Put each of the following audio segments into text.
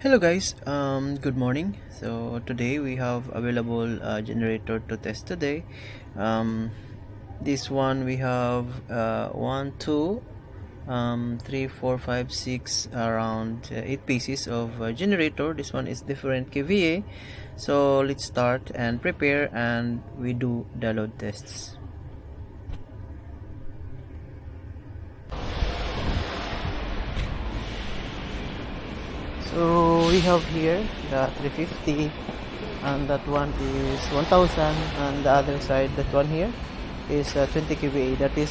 Hello guys, good morning. So today we have available generator to test today. This one we have 1 2 3 4 5 6 around 8 pieces of generator. This one is different kVA. So let's start and prepare and we do the load tests. So we have here the 350 and that one is 1000, and the other side, that one here is 20 kVA, that is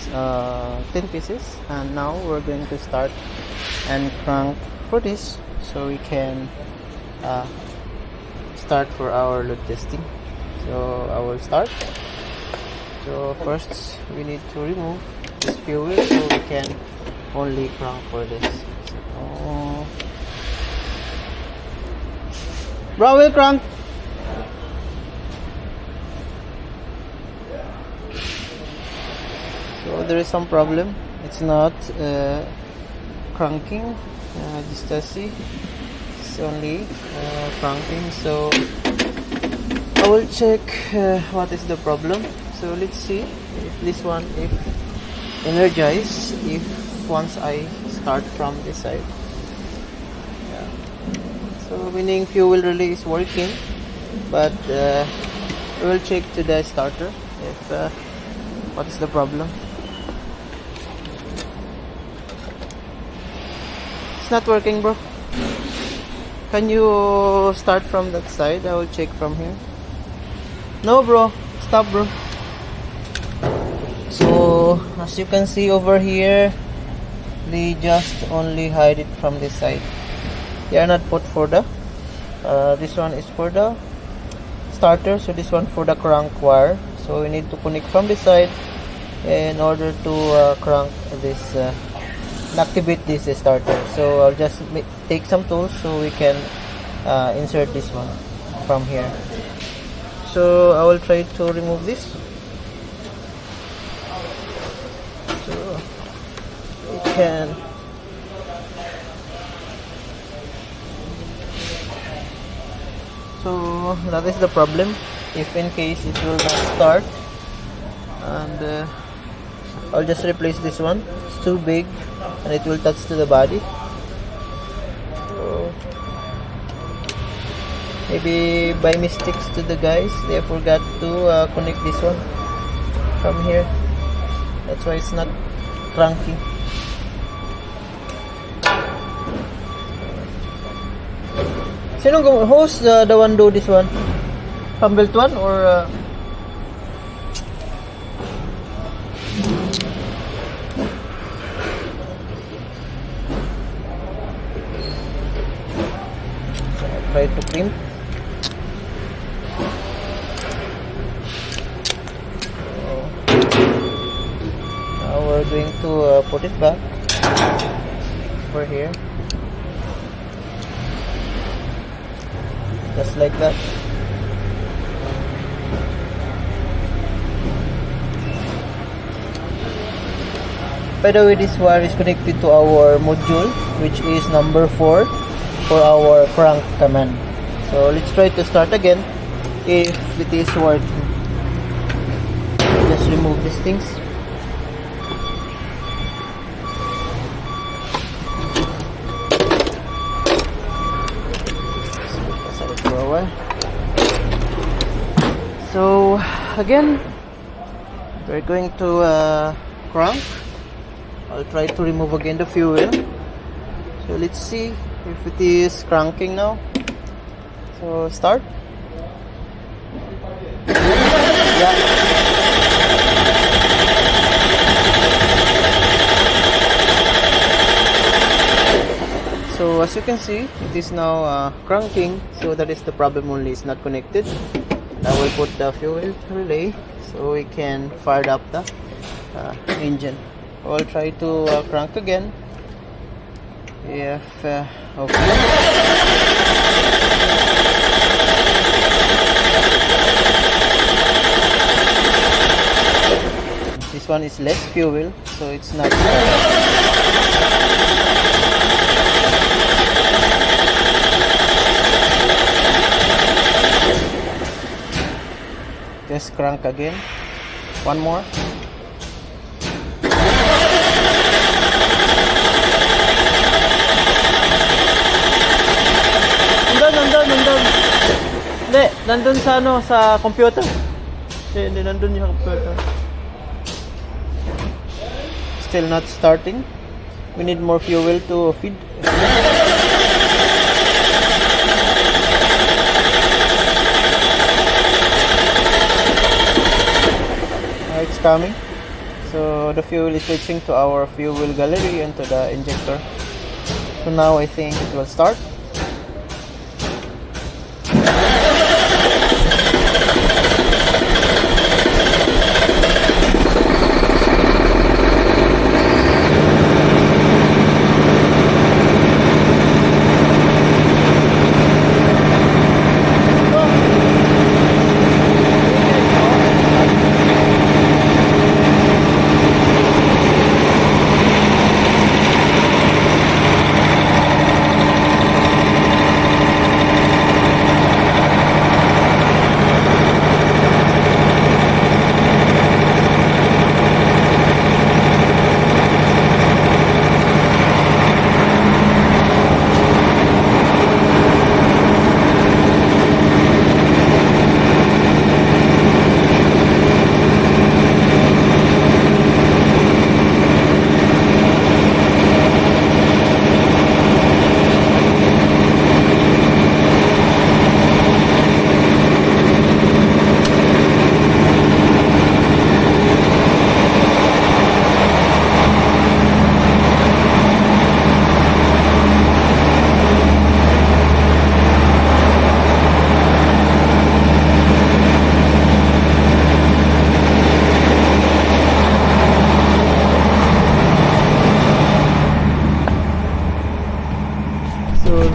10 pieces. And now we're going to start and crank for this so we can start for our load testing. So I will start. So first we need to remove this fuel so we can only crank for this. So, bro, will crank. So there is some problem. It's not cranking. Just to see, it's only cranking. So I will check what is the problem. So let's see if this one, if energized, if once I start from this side. So meaning fuel relay is working, but we will check to the starter if what is the problem. It's not working, bro. Can you start from that side? I will check from here. No, bro. Stop, bro. So as you can see over here, they just only hide it from this side. They are not put for the this one is for the starter, so this one for the crank wire. So we need to connect from this side in order to crank this activate this starter. So I'll just take some tools so we can insert this one from here. So I will try to remove this. So we can. So that is the problem. If in case it will not start, and I'll just replace this one. It's too big and it will touch to the body. So maybe by mistakes to the guys, they forgot to connect this one from here. That's why it's not cranking. Who's the one do this one? From built one or try to crimp. Now we're going to put it back over here. Just like that. By the way, this wire is connected to our module, which is number 4 for our crank command. So let's try to start again if it is working. Just remove these things. So again, we're going to crank. I'll try to remove again the fuel. So let's see if it is cranking now. So start. Yeah. So as you can see, it is now cranking. So that is the problem only, it's not connected. Now we'll put the fuel relay so we can fire up the engine. We'll try to crank again. If okay. This one is less fuel, so it's not. crank again. One more. Nandun. Hindi, nandun sa sa computer. Hindi, nandun yung computer. Still not starting. We need more fuel to feed. It's coming. So the fuel is reaching to our fuel gallery and to the injector. So now I think it will start.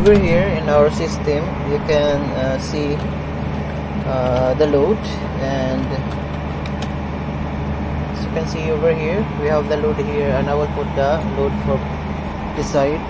Over here in our system you can see the load, and as you can see over here we have the load here, and I will put the load from this side.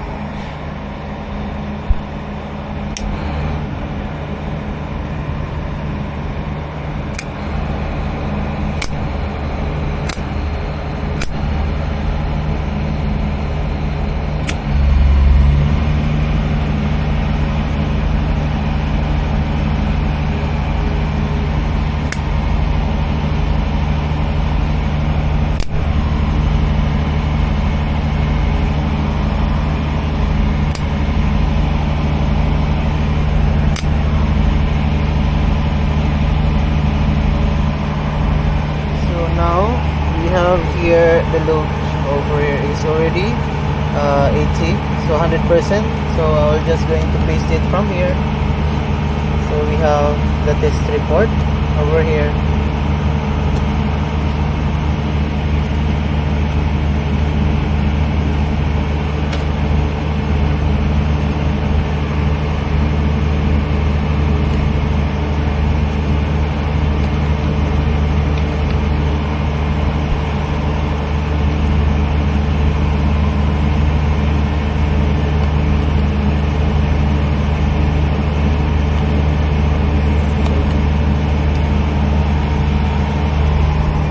Here the load over here is already 80, so 100%. So I'll just going to paste it from here. So we have the test report over here.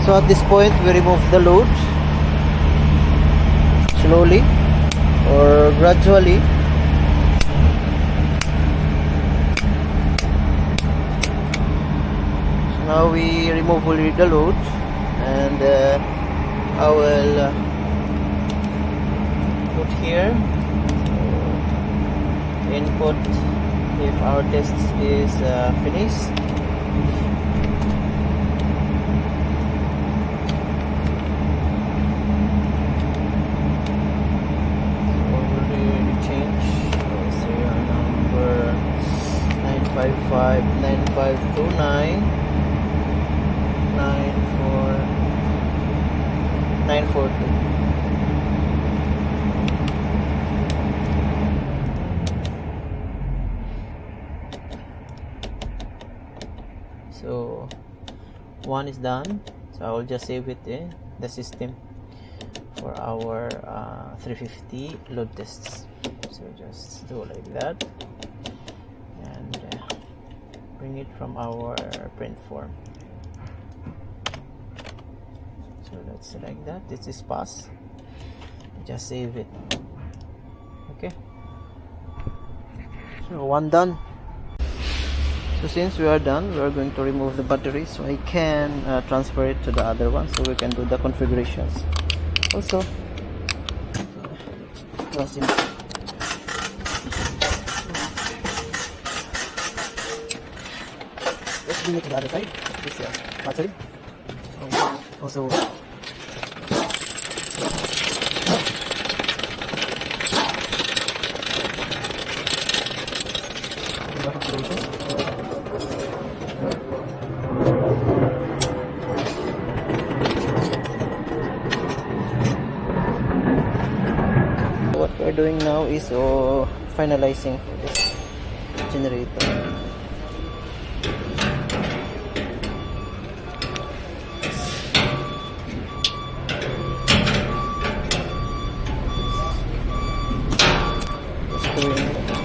So at this point we remove the load slowly or gradually. So now we remove only the load, and I will put here input if our test is finished. Five 9529 942. So one is done, so I will just save it in the system for our 350 load tests. So just do like that and bring it from our print form. it's like that. This is pass. Just save it. Okay, so one done. So since we are done, we are going to remove the battery so I can transfer it to the other one, so we can do the configurations. Also, let's give it to the other side. This battery. Also, what we're doing now is finalizing this generator.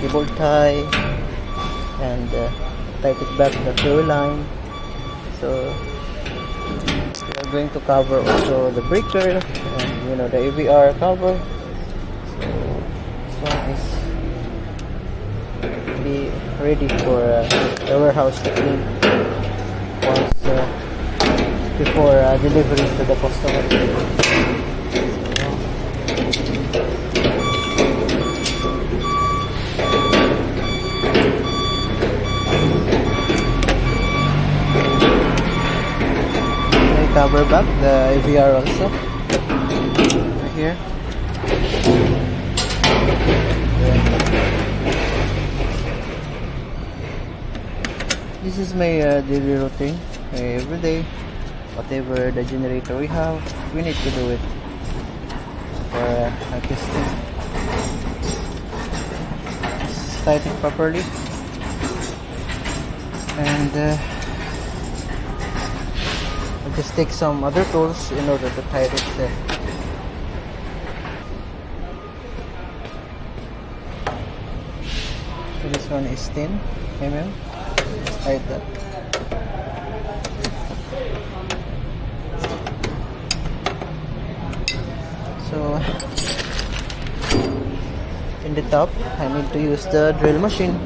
Cable tie and tight it back to the fuel line. So we are going to cover also the breaker and the AVR cover. So this one is be ready for the warehouse to clean once before delivery to the customer. Cover back the AVR also right here. This is my daily routine. Every day, whatever the generator we have, we need to do it for testing. Just tighten it properly and just take some other tools in order to tighten it there. So this one is 10 mm. Like that. So in the top, I need to use the drill machine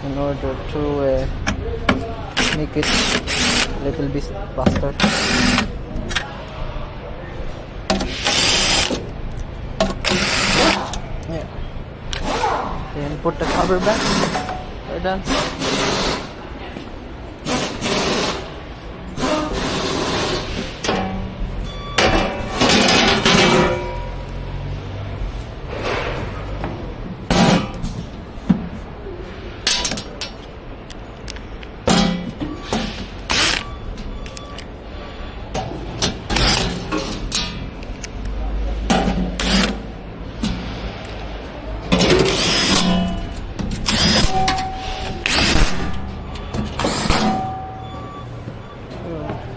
in order to make it a little bit faster. Yeah. Then put the cover back. We're done.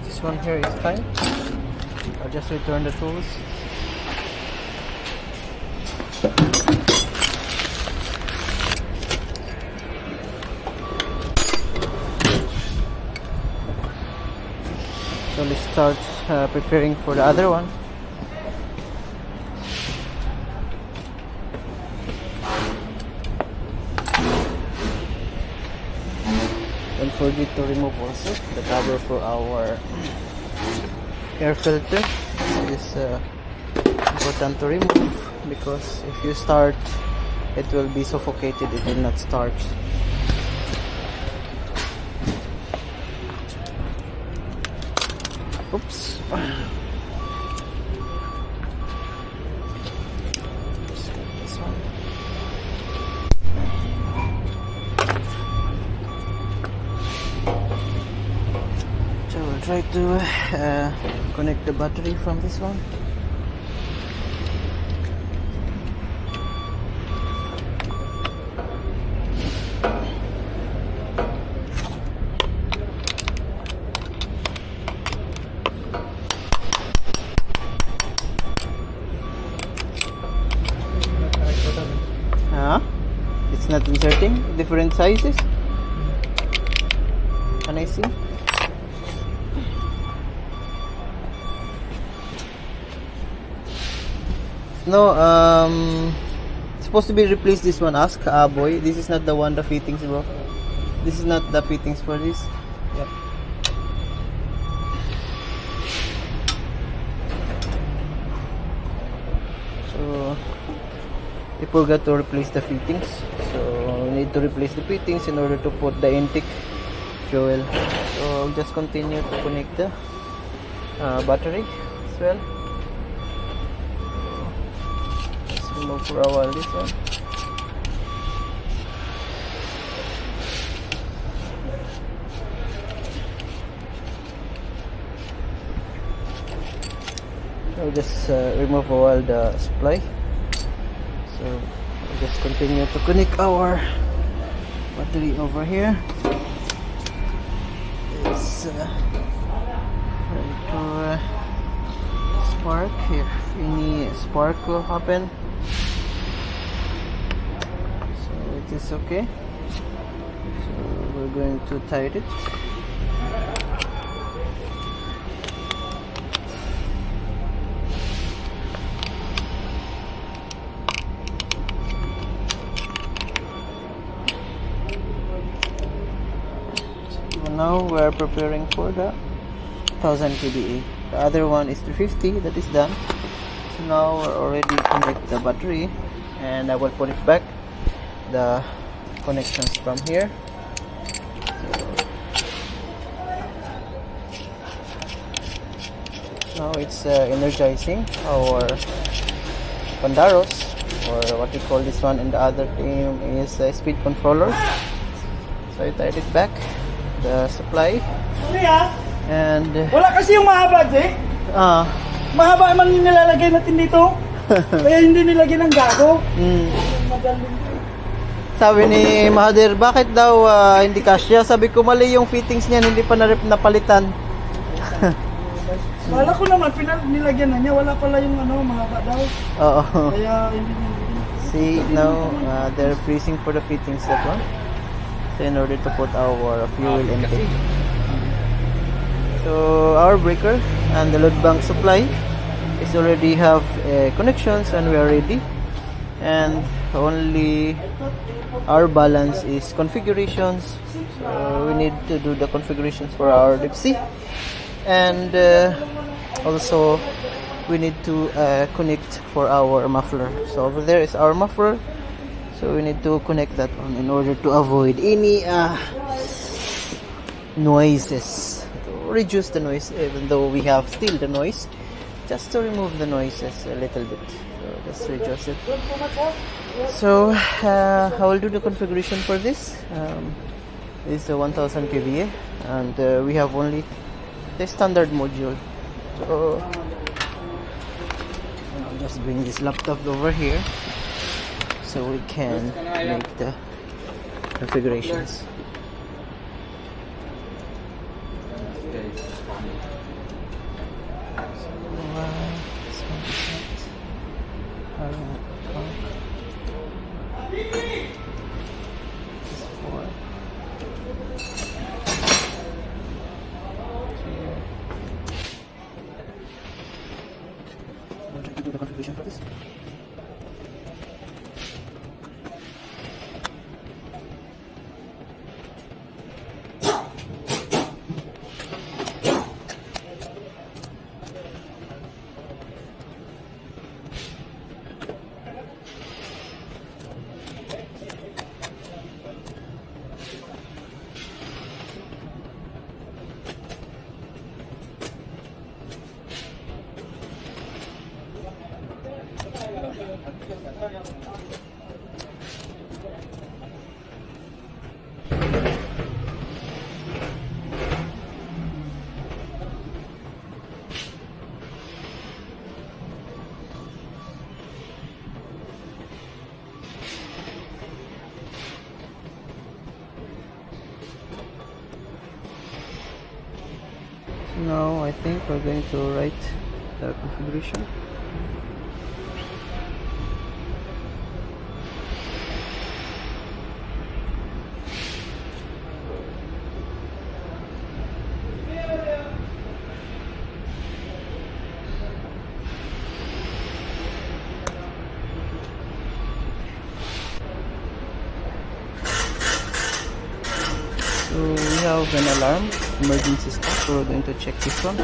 This one here is tight. I'll just return the tools. So let's start preparing for the other one. Don't forget to remove also the cover for our air filter. This is important to remove because if you start, it will be suffocated, it will not start. Oops. This one. So we'll try to connect the battery from this one. It's not inserting different sizes. Can I see? No, supposed to be replaced this one. Ask boy. This is not the one, the fittings, bro. This is not the fittings for this. Yep. So we forgot to replace the fittings. So we need to replace the fittings in order to put the intake fuel. So I'll just continue to connect the battery as well. Let's remove for a while this one. I'll just remove a while the supply. So I'll just continue to connect our battery over here. It's ready to spark if any spark will happen. So it is okay. So we're going to tighten it. Now we are preparing for the 1000 kVA. The other one is 350, that is done. So now we're already connect the battery, and I will put it back the connections from here. So now it's energizing our Pandaros, or what we call this one in the other team is speed controller. So I tied it back the supply. And wala kasi yung mahaba, Jake. Mahaba man yung nilalagay natin dito. Kaya hindi nilagay ng gago. Sabi ni Mahathir, bakit daw hindi kasya? Sabi ko, mali yung fittings niyan, hindi pa napalitan. Wala ko naman, nilagyan na niya. Wala pala yung mahaba daw. Oo. Kaya hindi nilagay. See, now they're freezing for the fittings, that one. So in order to put our fuel intake. So our breaker and the load bank supply is already have connections, and we are ready. And only our balance is configurations. So we need to do the configurations for our deep sea, and also we need to connect for our muffler. So over there is our muffler. So we need to connect that one in order to avoid any noises, to reduce the noise, even though we have still the noise, just to remove the noises a little bit. So just reduce it. So I will do the configuration for this. This is a 1000 kVA, and we have only the standard module. So I'll just bring this laptop over here, so we can make the configurations. Do the configuration for this. Now I think we're going to write the configuration. have an alarm, emergency stop. So we're going to check this one.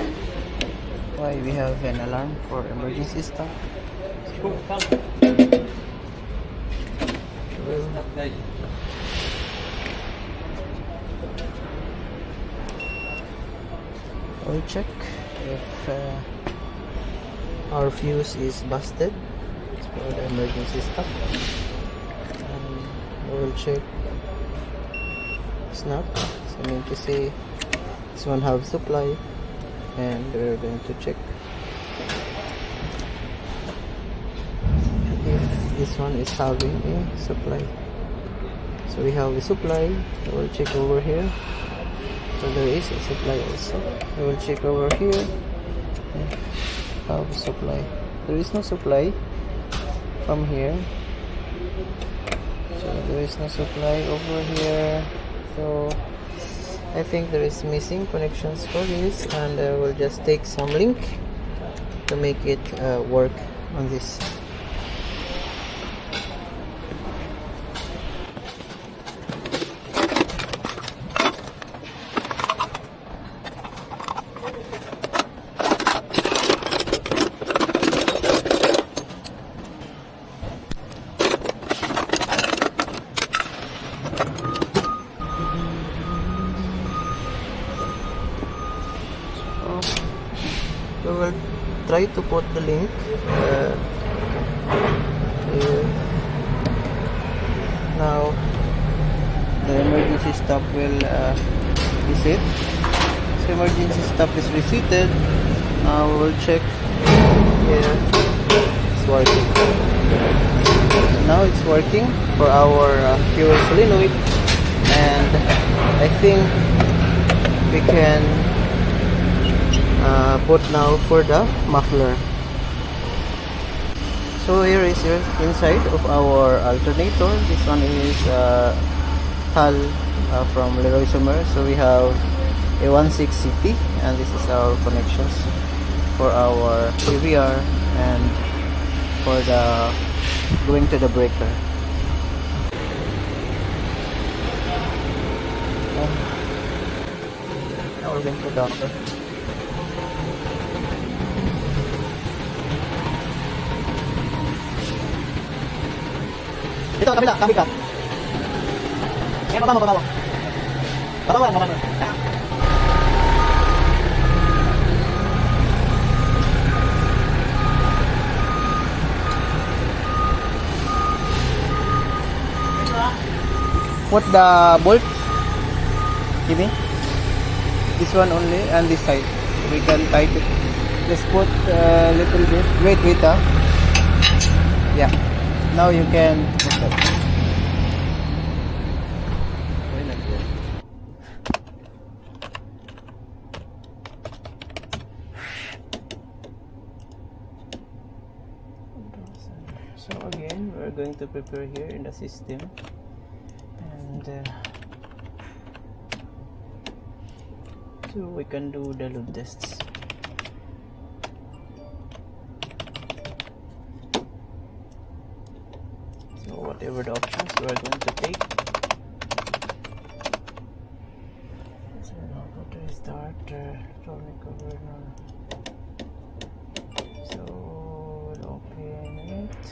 Why we have an alarm for emergency stop? We'll check if our fuse is busted. It's for the emergency stop. We'll check. It's not. So I mean to say this one have supply, and we're going to check if this one is having a supply. So we have a supply. We'll check over here. So there is a supply also. I will check over here. Have a supply. There is no supply from here. So there is no supply over here. So I think there is missing connections for this, and I will just take some link to make it work on this. We will try to put the link here. Now the emergency stop will reset. So emergency stop is reseated. Now we will check here. It's working. So now it's working for our fuel solenoid, and I think we can put now for the muffler. So here is your inside of our alternator. This one is TAL from Leroy Somer. So we have a 16CT, and this is our connections for our PVR and for the going to the breaker. Now we're going to doctor. Ito, kabila, kabila. Yan, baba mo, baba mo. Baba mo, baba mo. What the bolt? Give me. This one only and this side. We can tight it. Just put a little bit. Wait, yeah. Now you can put it. So again, we're going to prepare here in the system, and so we can do the load tests. So whatever the options we are going to take. So now go to start electronic governor. So we'll open it.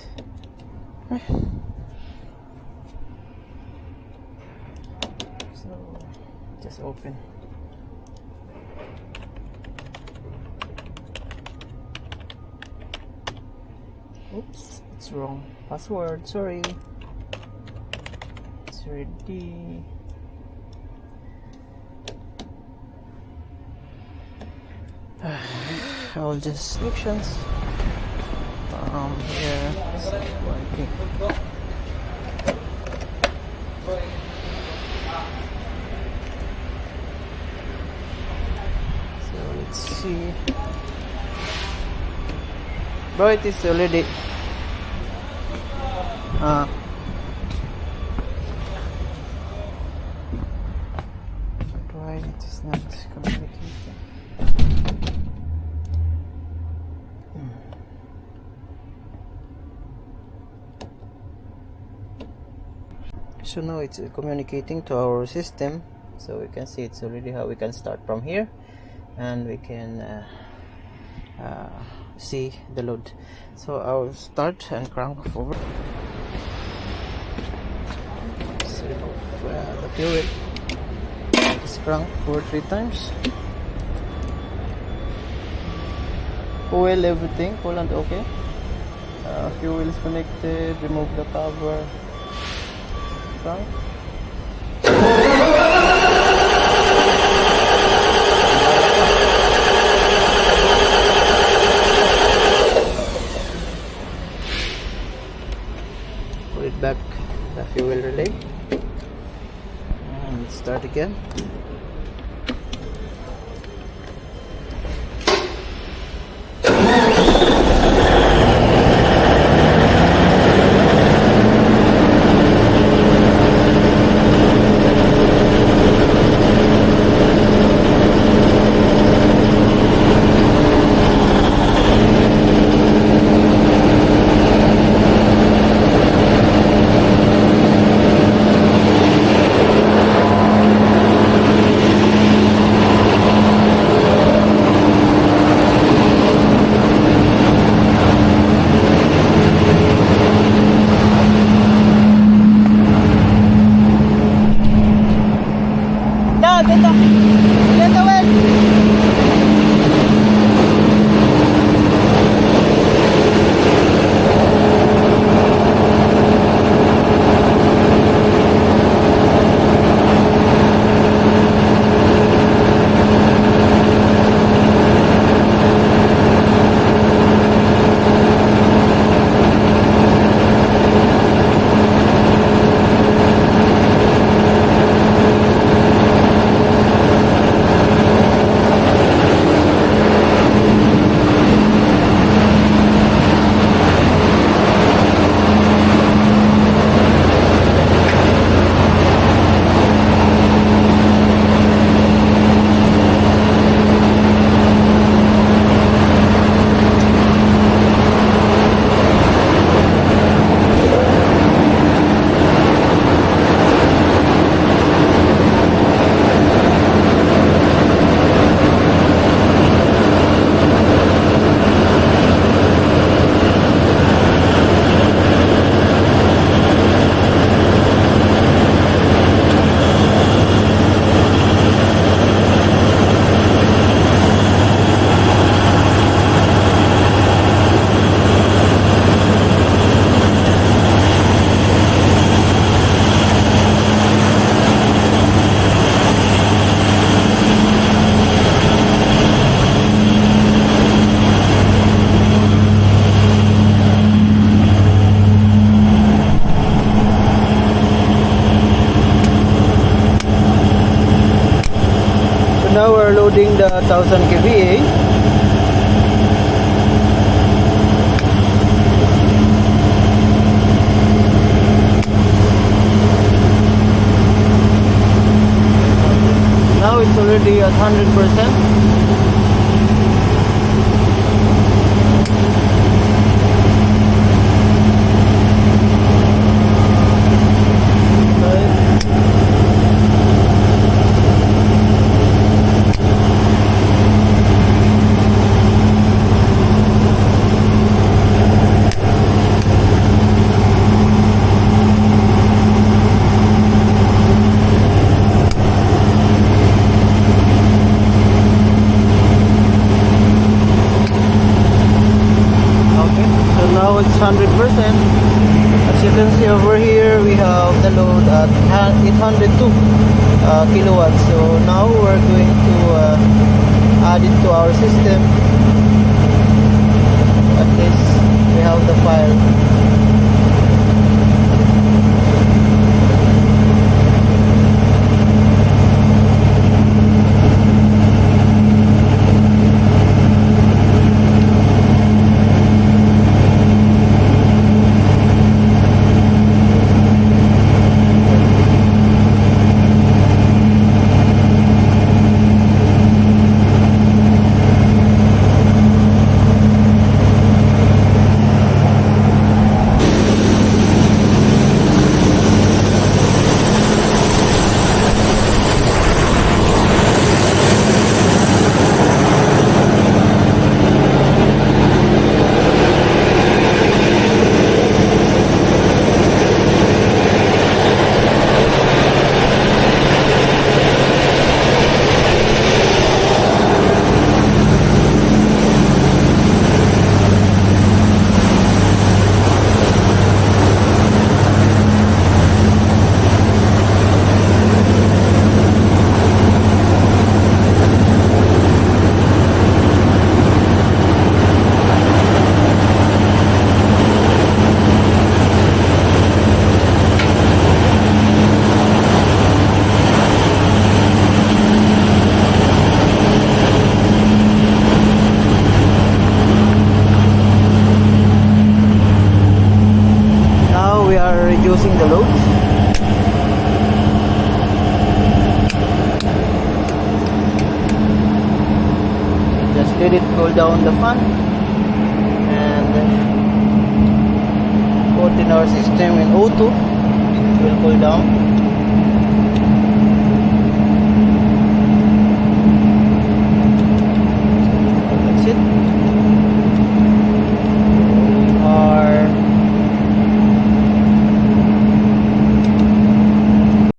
So just open. Oops, it's wrong. Password, sorry. It's ready. I'll just instructions. Here it's working. So let's see. Bro, it is already why it is not communicating. So now it's communicating to our system. So we can see it's already how we can start from here, and we can see the load. So I'll start and crank forward. So the fuel is cranked for 3 times. Oil, everything, coolant okay. Fuel is connected. Remove the cover. Crank. Put it back the fuel relay and start again. Now we're loading the 1000 kVA. Now it's already at 100%. Now it's 100%. As you can see over here, we have the load at 802 kilowatts. So now we're going to add it to our system. At least we have the file. just let it cool down the fan and put in our system in O2. It will cool down.